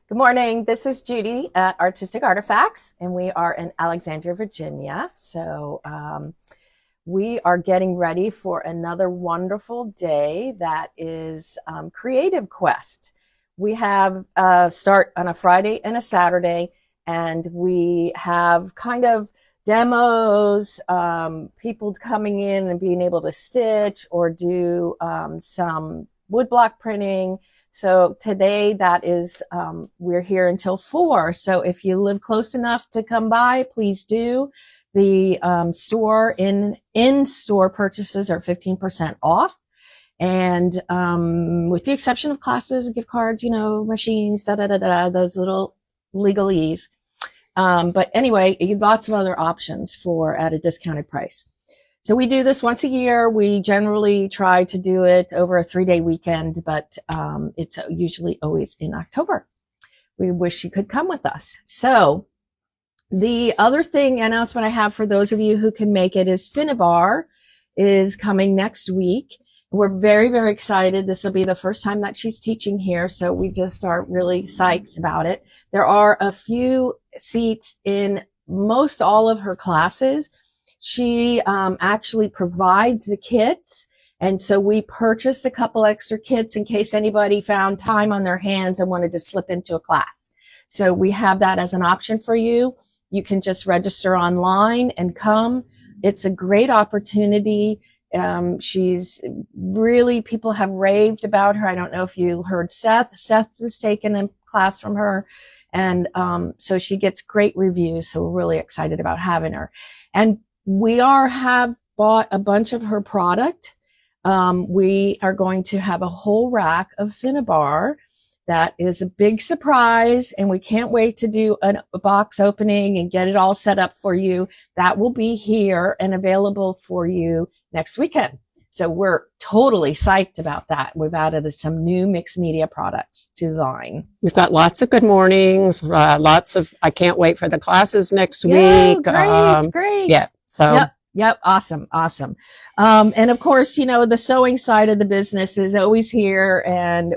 Good morning. This is Judy at Artistic Artifacts, and we are in Alexandria, Virginia. We are getting ready for another wonderful day that is Creative Quest. We have start on a Friday and a Saturday, and we have kind of demos, people coming in and being able to stitch or do some woodblock printing. So today that is, we're here until 4. So if you live close enough to come by, please do. The store in-store purchases are 15% off. And with the exception of classes, gift cards, machines, those little legalese. But anyway, lots of other options at a discounted price. So we do this once a year. We generally try to do it over a 3-day weekend, but it's usually always in October. We wish you could come with us. So the other announcement I have for those of you who can make it is Finnabar is coming next week. We're very, very excited. This will be the first time that she's teaching here, so we just are really psyched about it. There are a few seats in most all of her classes. She actually provides the kits, and so we purchased a couple extra kits in case anybody found time on their hands and wanted to slip into a class. So we have that as an option for you. You can just register online and come. It's a great opportunity. She's really, people have raved about her. I don't know if you heard Seth. Seth has taken a class from her. And so she gets great reviews. So we're really excited about having her. And we have bought a bunch of her product. We are going to have a whole rack of Finnabar. That is a big surprise, and we can't wait to do a box opening and get it all set up for you. That will be here and available for you next weekend. So we're totally psyched about that. We've added some new mixed media products to the line. We've got lots of good mornings, I can't wait for the classes next week. Great. Yeah. So. Yep. Awesome. And of course, the sewing side of the business is always here. And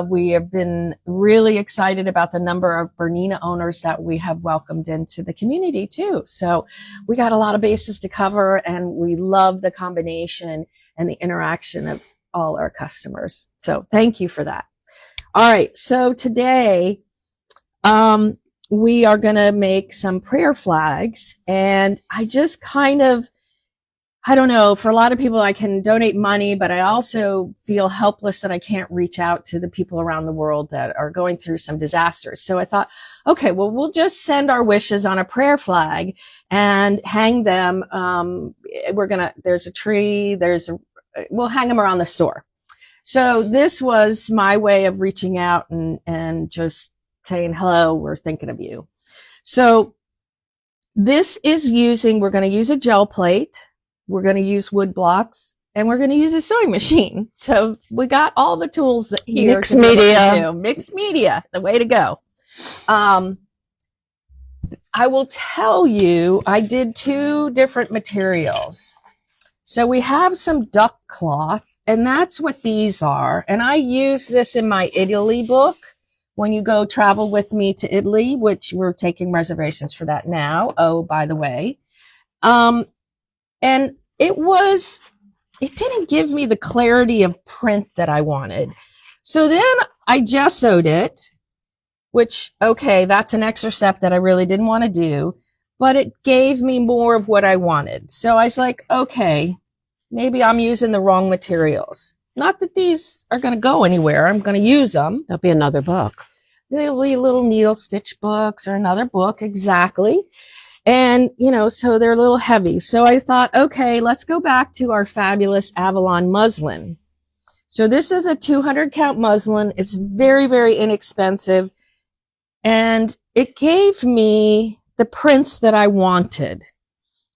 we have been really excited about the number of BERNINA owners that we have welcomed into the community too. So we got a lot of bases to cover, and we love the combination and the interaction of all our customers. So thank you for that. All right. So today, we are going to make some prayer flags, and I just I don't know, for a lot of people, I can donate money, but I also feel helpless that I can't reach out to the people around the world that are going through some disasters. So I thought, okay, well, we'll just send our wishes on a prayer flag and hang them. There's a tree, we'll hang them around the store. So this was my way of reaching out and just saying, hello, we're thinking of you. So this is we're going to use a gel plate. We're going to use wood blocks, and we're going to use a sewing machine. So we got all the tools here. Mixed media. Mixed media, the way to go. I will tell you, I did 2 different materials. So we have some duck cloth, and that's what these are. And I use this in my Italy book. When you go travel with me to Italy, which we're taking reservations for that now. Oh, by the way. And it didn't give me the clarity of print that I wanted. So then I gessoed it, which, okay, that's an extra step that I really didn't want to do, but it gave me more of what I wanted. So I was like, okay, maybe I'm using the wrong materials. Not that these are going to go anywhere. I'm going to use them. There'll be another book. There'll be little needle stitch books or another book. Exactly. And, so they're a little heavy. So I thought, okay, let's go back to our fabulous Avalon muslin. So this is a 200 count muslin. It's very, very inexpensive. And it gave me the prints that I wanted.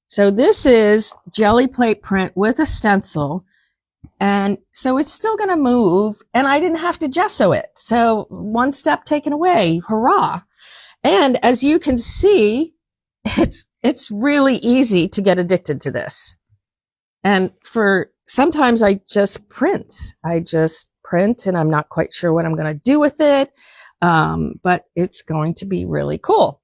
So this is jelly plate print with a stencil. And so it's still going to move, and I didn't have to gesso it. So one step taken away. Hurrah. And as you can see, it's really easy to get addicted to this. And sometimes I just print and I'm not quite sure what I'm going to do with it. But it's going to be really cool.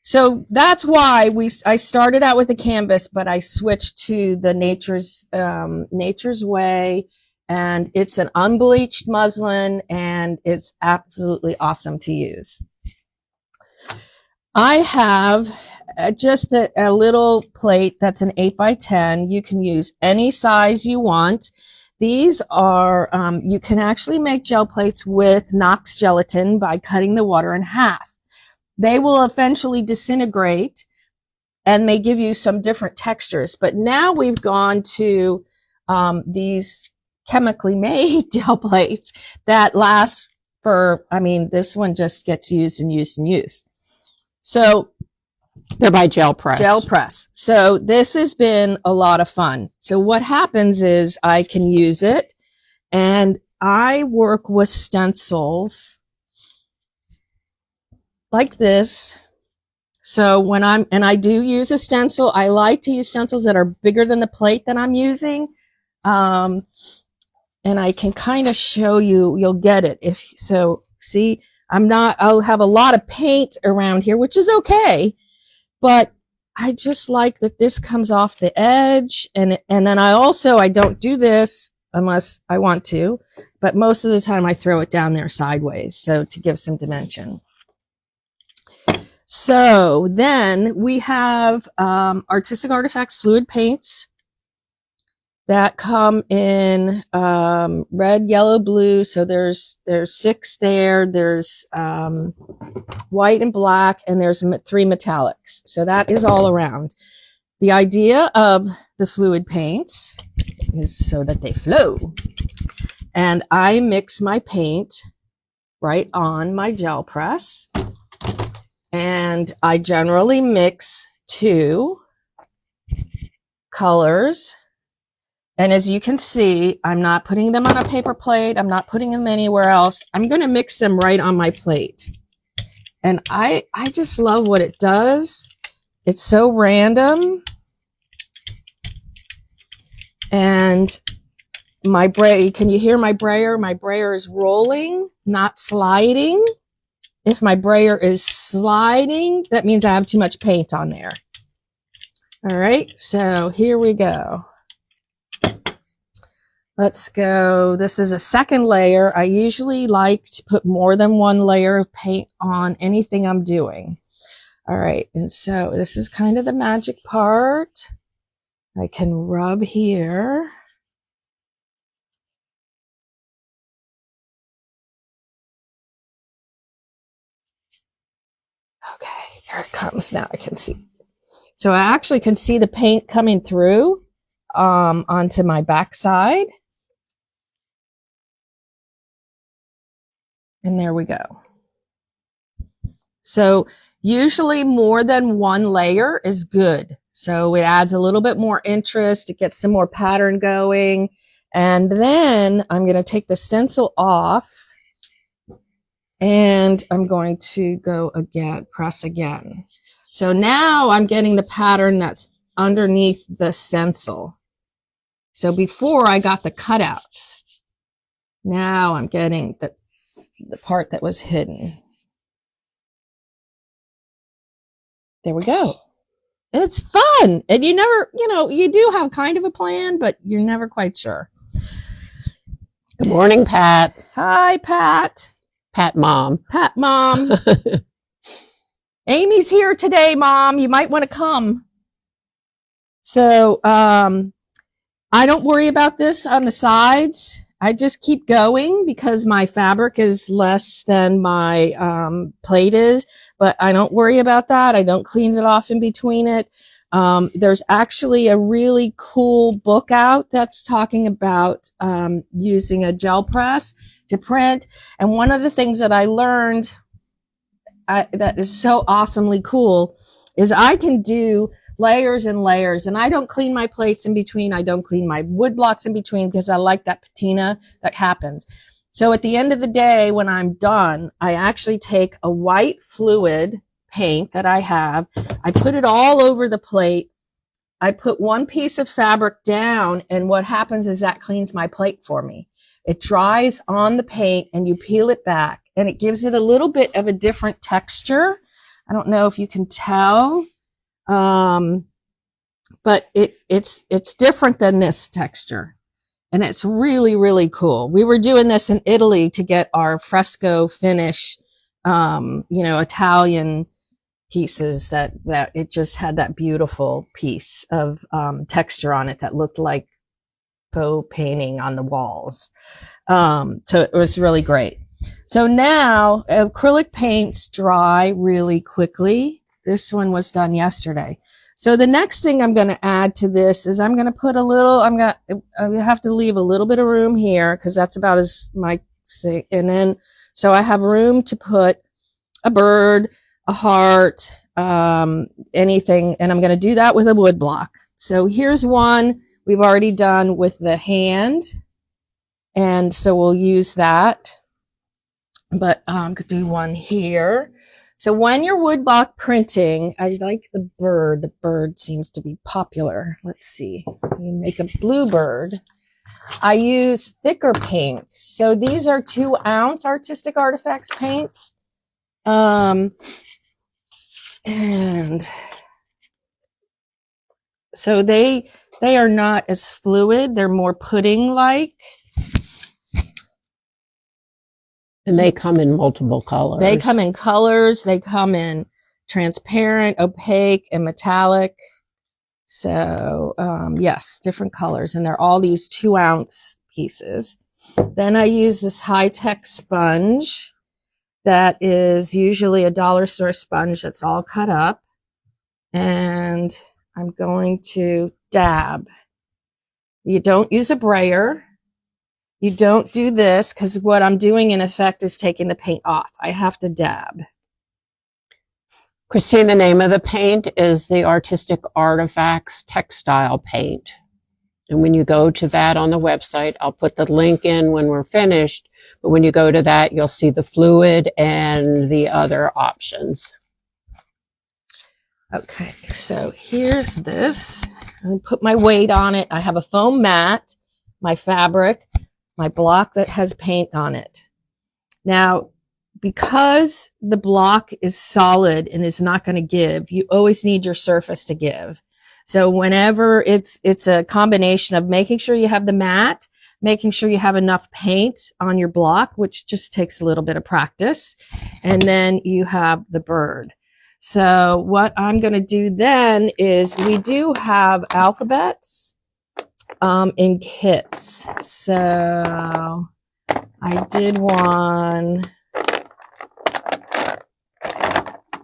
So that's why I started out with the canvas, but I switched to the Nature's Way, and it's an unbleached muslin, and it's absolutely awesome to use. I have just a little plate that's an 8x10. You can use any size you want. These are, you can actually make gel plates with Knox gelatin by cutting the water in half. They will eventually disintegrate and may give you some different textures. But now we've gone to these chemically made gel plates that last for, I mean, this one just gets used and used and used. So they're by Gel Press. Gel Press. So this has been a lot of fun. So what happens is I can use it, and I work with stencils like this. So when and I do use a stencil, I like to use stencils that are bigger than the plate that I'm using. And I can kind of show you, you'll get it. See, I'll have a lot of paint around here, which is okay, but I just like that this comes off the edge. And then I don't do this unless I want to, but most of the time I throw it down there sideways. So to give some dimension. So then we have Artistic Artifacts fluid paints that come in red, yellow, blue. So there's 6 there. There's white and black, and there's 3 metallics. So that is all around. The idea of the fluid paints is so that they flow. And I mix my paint right on my gel press. And I generally mix 2 colors. And as you can see, I'm not putting them on a paper plate. I'm not putting them anywhere else. I'm going to mix them right on my plate. And I just love what it does. It's so random. And my brayer, can you hear my brayer? My brayer is rolling, not sliding. If my brayer is sliding, that means I have too much paint on there. All right, so here we go. Let's go. This is a second layer. I usually like to put more than 1 layer of paint on anything I'm doing. All right, and so this is kind of the magic part. I can rub here. Okay, here it comes. Now I can see. So I actually can see the paint coming through onto my backside. And there we go. So usually more than 1 layer is good. So it adds a little bit more interest. It gets some more pattern going. And then I'm going to take the stencil off. And I'm going to go again, press again. So now I'm getting the pattern that's underneath the stencil. So before I got the cutouts. Now I'm getting the part that was hidden. There we go. It's fun. And you never, you do have kind of a plan, but you're never quite sure. Good morning, Pat. Hi, Pat. Pat Mom. Pat Mom. Amy's here today, Mom. You might want to come. So I don't worry about this on the sides. I just keep going because my fabric is less than my plate is, but I don't worry about that. I don't clean it off in between it. There's actually a really cool book out that's talking about using a gel press to print. And one of the things that I learned that is so awesomely cool is I can do layers and layers, and I don't clean my plates in between. I don't clean my wood blocks in between because I like that patina that happens. So at the end of the day, when I'm done, I actually take a white fluid paint that I have. I put it all over the plate. I put 1 piece of fabric down, and what happens is that cleans my plate for me. It dries on the paint, and you peel it back, and it gives it a little bit of a different texture. I don't know if you can tell, but it's different than this texture. And it's really, really cool. We were doing this in Italy to get our fresco finish, Italian pieces that it just had that beautiful piece of texture on it that looked like faux painting on the walls. So it was really great. So now acrylic paints dry really quickly. This one was done yesterday. So the next thing I'm going to add to this is I'm going to put I have to leave a little bit of room here because that's about as and then, so I have room to put a bird, a heart, anything. And I'm going to do that with a wood block. So here's one we've already done with the hand. And so we'll use that, but could do one here. So when you're woodblock printing, I like the bird. The bird seems to be popular. Let's see. You make a blue bird. I use thicker paints. So these are 2-ounce Artistic Artifacts paints. And so they are not as fluid. They're more pudding-like. And they come in multiple colors. They come in colors. They come in transparent, opaque, and metallic. So, yes, different colors. And they're all these 2-ounce pieces. Then I use this high-tech sponge that is usually a dollar store sponge that's all cut up. And I'm going to dab. You don't use a brayer. You don't do this because what I'm doing in effect is taking the paint off. I have to dab. Christine, the name of the paint is the Artistic Artifacts Textile Paint. And when you go to that on the website, I'll put the link in when we're finished. But when you go to that, you'll see the fluid and the other options. Okay, so here's this. I'm going to put my weight on it. I have a foam mat, my fabric, my block that has paint on it. Now, because the block is solid and is not going to give, you always need your surface to give. So whenever it's a combination of making sure you have the mat, making sure you have enough paint on your block, which just takes a little bit of practice, and then you have the bird. So what I'm going to do then is we do have alphabets in kits. So I did one.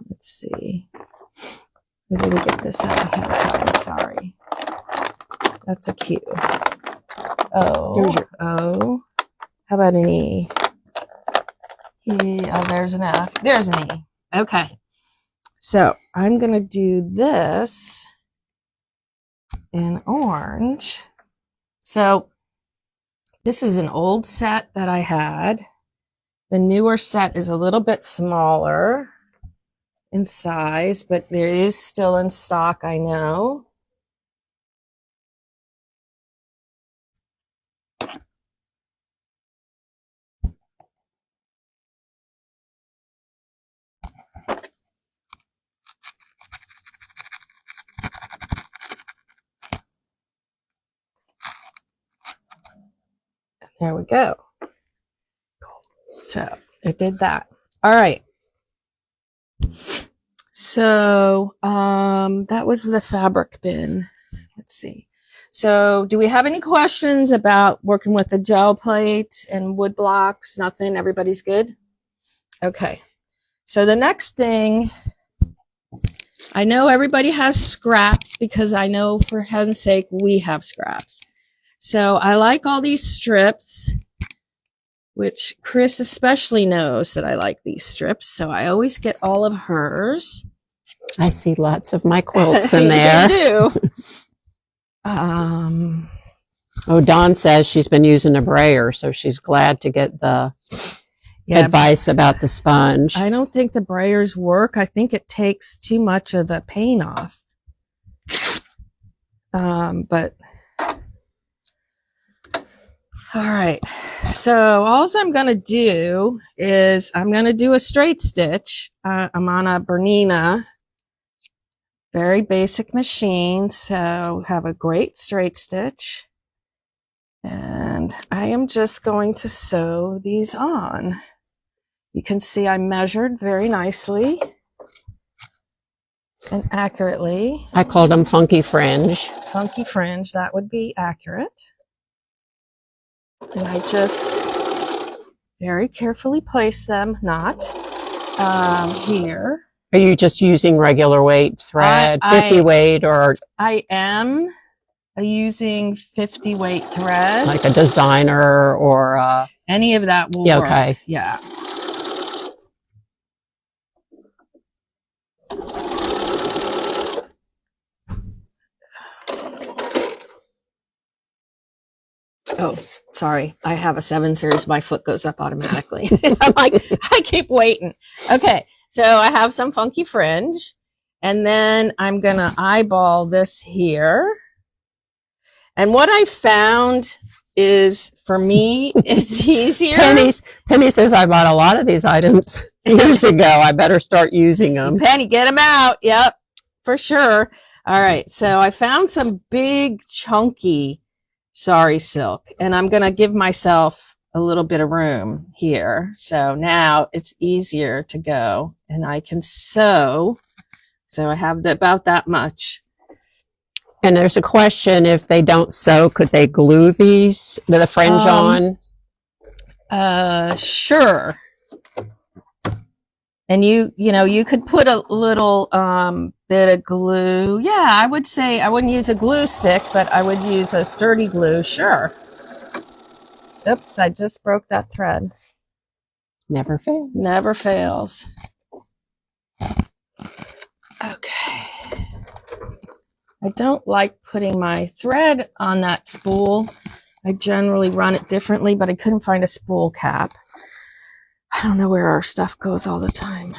Let's see. I didn't get this out ahead of time. Sorry. That's a Q. O. There's your O. How about an E? E. Oh, there's an F. There's an E. Okay. So I'm going to do this in orange. So this is an old set that I had. The newer set is a little bit smaller in size, but there is still in stock, I know. There we go. So it did that. All right. So that was the fabric bin. Let's see. So do we have any questions about working with the gel plate and wood blocks? Nothing? Everybody's good? Okay. So the next thing, I know everybody has scraps because I know for heaven's sake we have scraps. So I like all these strips, which Chris especially knows that I like these strips. So I always get all of hers. I see lots of my quilts in there. You do. Oh, Dawn says she's been using a brayer, so she's glad to get the advice about the sponge. I don't think the brayers work. I think it takes too much of the paint off. But All right. So all I'm going to do is I'm going to do a straight stitch. I'm on a BERNINA, very basic machine. So have a great straight stitch. And I am just going to sew these on. You can see I measured very nicely and accurately. I called them funky fringe. Funky fringe, that would be accurate. And I just very carefully place them, not here. Are you just using regular weight thread, 50 weight, or? I am using 50 weight thread. Like a designer or any of that will work. Okay. Yeah. Oh, sorry. I have a 7 series. My foot goes up automatically. I'm like, I keep waiting. Okay. So I have some funky fringe, and then I'm going to eyeball this here. And what I found is, for me, it's easier. Penny says I bought a lot of these items years ago. I better start using them. Penny, get them out. Yep, for sure. All right. So I found some big, chunky sari silk, and I'm going to give myself a little bit of room here. So now it's easier to go, and I can sew. So I have about that much. And there's a question, if they don't sew, could they glue these to the fringe on? Sure. And you know, you could put a little bit of glue. Yeah, I would say I wouldn't use a glue stick, but I would use a sturdy glue. Sure. Oops, I just broke that thread. Never fails. Never fails. Okay. I don't like putting my thread on that spool. I generally run it differently, but I couldn't find a spool cap. I don't know where our stuff goes all the time.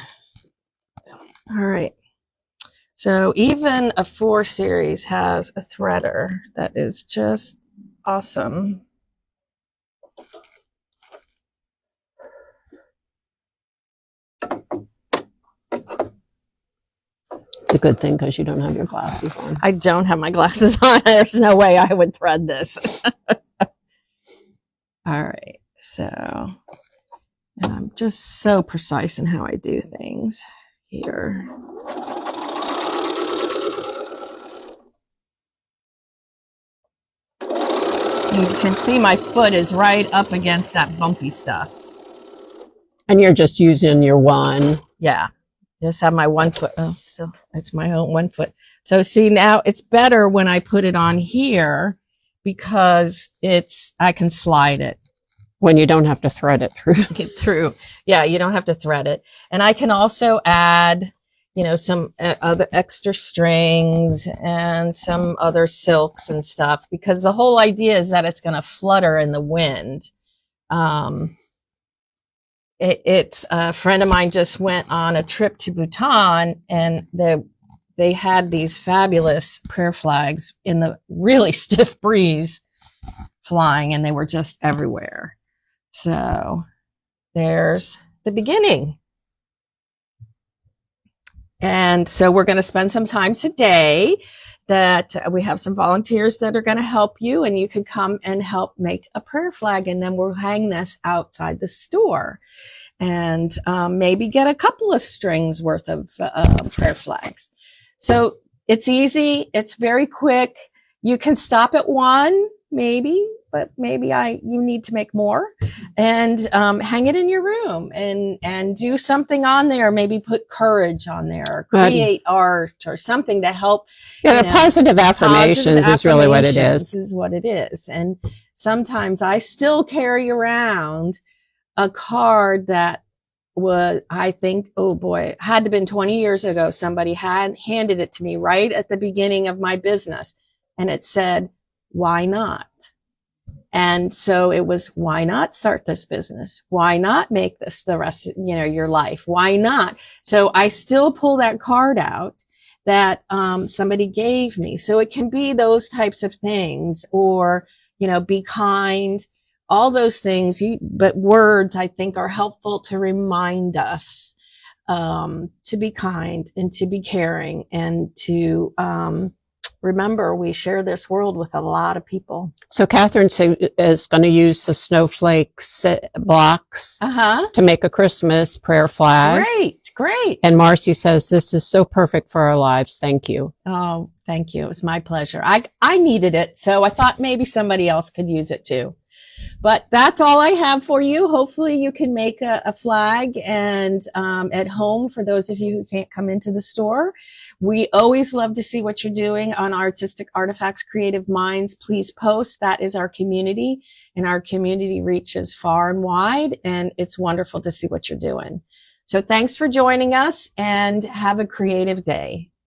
All right. So even a 4 series has a threader that is just awesome. It's a good thing because you don't have your glasses on. I don't have my glasses on. There's no way I would thread this. All right. So, and I'm just so precise in how I do things here. You can see my foot is right up against that bumpy stuff. And you're just using your one. Yeah. Just have my 1 foot. Oh, still, it's my own 1 foot. So see, now it's better when I put it on here because I can slide it. When you don't have to thread it through. Get through. Yeah, you don't have to thread it. And I can also add, you know, some other extra strings and some other silks and stuff, because the whole idea is that it's going to flutter in the wind. It's a friend of mine just went on a trip to Bhutan, and they had these fabulous prayer flags in the really stiff breeze flying, and they were just everywhere. So there's the beginning. And so we're going to spend some time today that we have some volunteers that are going to help you, and you can come and help make a prayer flag, and then we'll hang this outside the store and maybe get a couple of strings worth of prayer flags. So it's easy. It's very quick. You can stop at 1, maybe, but maybe you need to make more, and hang it in your room and do something on there. Maybe put courage on there, or create art or something to help. Yeah, the positive affirmations is really what it is. This is what it is. And sometimes I still carry around a card that was, I think, oh boy, had to have been 20 years ago. Somebody had handed it to me right at the beginning of my business, and it said, "Why not?" And so it was, why not start this business? Why not make this the rest of, your life? Why not? So I still pull that card out that somebody gave me. So it can be those types of things, or, be kind. all those things. But words, I think, are helpful to remind us to be kind and to be caring and to remember we share this world with a lot of people. So Catherine is going to use the snowflakes blocks to make a Christmas prayer flag. Great. And Marcy says, this is so perfect for our lives. Thank you. Oh, thank you. It was my pleasure. I needed it, so I thought maybe somebody else could use it too. But that's all I have for you. Hopefully you can make a flag and at home for those of you who can't come into the store. We always love to see what you're doing on Artistic Artifacts Creative Minds. Please post. That is our community, and our community reaches far and wide, and it's wonderful to see what you're doing. So thanks for joining us, and have a creative day.